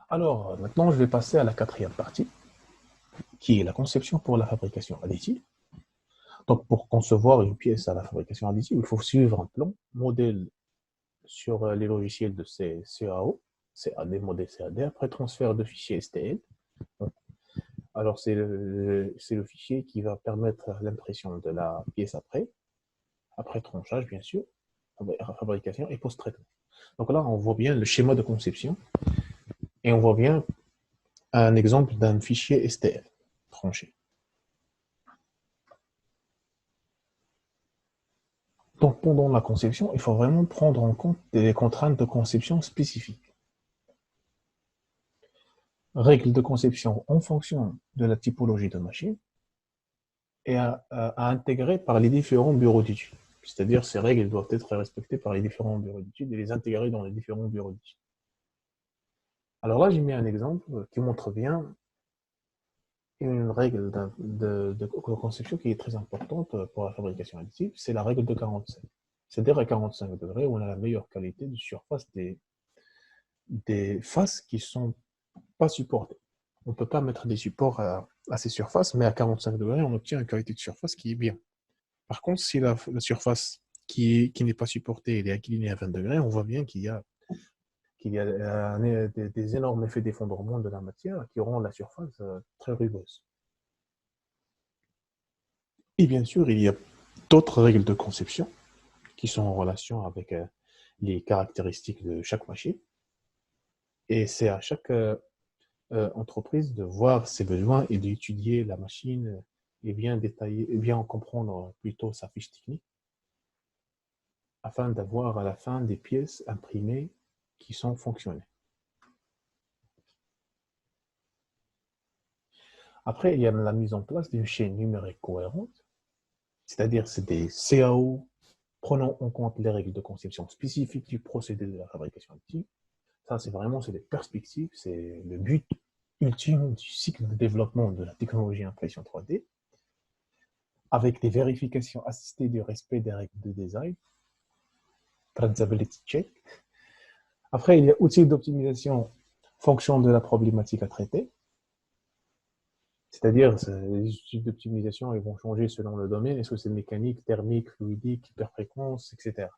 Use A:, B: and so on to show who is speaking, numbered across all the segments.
A: Alors, maintenant, je vais passer à la quatrième partie, qui est la conception pour la fabrication additive. Donc, pour concevoir une pièce à la fabrication additive, il faut suivre un plan modèle sur les logiciels de CAO, CAD, modèle CAD, après transfert de fichiers STL. Alors, c'est le fichier qui va permettre l'impression de la pièce après tranchage, bien sûr, fabrication et post-traitement. Donc là, on voit bien le schéma de conception et on voit bien un exemple d'un fichier STL tranché. Donc, pendant la conception, il faut vraiment prendre en compte des contraintes de conception spécifiques. Règles de conception en fonction de la typologie de machine et à intégrer par les différents bureaux d'études. C'est-à-dire, ces règles doivent être respectées par les différents bureaux d'études et les intégrer dans les différents bureaux d'études. Alors là, j'ai mis un exemple qui montre bien une règle de conception qui est très importante pour la fabrication additive, c'est la règle de 45. C'est-à-dire à 45 degrés, on a la meilleure qualité de surface des faces qui ne sont pas supportées. On ne peut pas mettre des supports à ces surfaces, mais à 45 degrés, on obtient une qualité de surface qui est bien. Par contre, si la surface qui n'est pas supportée elle est inclinée à 20 degrés, on voit bien qu'il y a des énormes effets d'effondrement de la matière qui rendent la surface très rugueuse. Et bien sûr, il y a d'autres règles de conception qui sont en relation avec les caractéristiques de chaque machine. Et c'est à chaque entreprise de voir ses besoins et d'étudier la machine et bien détailler, et bien comprendre plutôt sa fiche technique afin d'avoir à la fin des pièces imprimées qui sont fonctionnelles. Après, il y a la mise en place d'une chaîne numérique cohérente, c'est-à-dire c'est des CAO prenant en compte les règles de conception spécifiques du procédé de la fabrication additive. Ça, c'est les perspectives, c'est le but ultime du cycle de développement de la technologie impression 3D, avec des vérifications assistées du respect des règles de design, traceability check. Après, il y a outils d'optimisation fonction de la problématique à traiter, c'est-à-dire les outils d'optimisation ils vont changer selon le domaine, est-ce que c'est mécanique, thermique, fluidique, hyperfréquence, etc.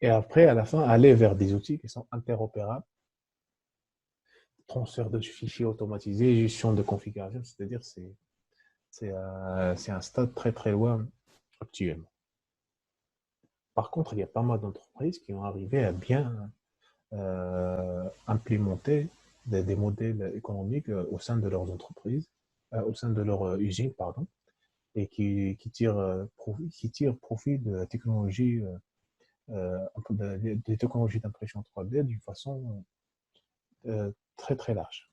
A: Et après, à la fin, aller vers des outils qui sont interopérables, transfert de fichiers automatisé, gestion de configuration, c'est-à-dire c'est un stade très très loin actuellement. Par contre, il y a pas mal d'entreprises qui ont arrivé à bien implémenter des modèles économiques au sein de leurs entreprises, au sein de leur usine, pardon, et qui tirent profit de la technologie, des technologies d'impression 3D d'une façon très très large.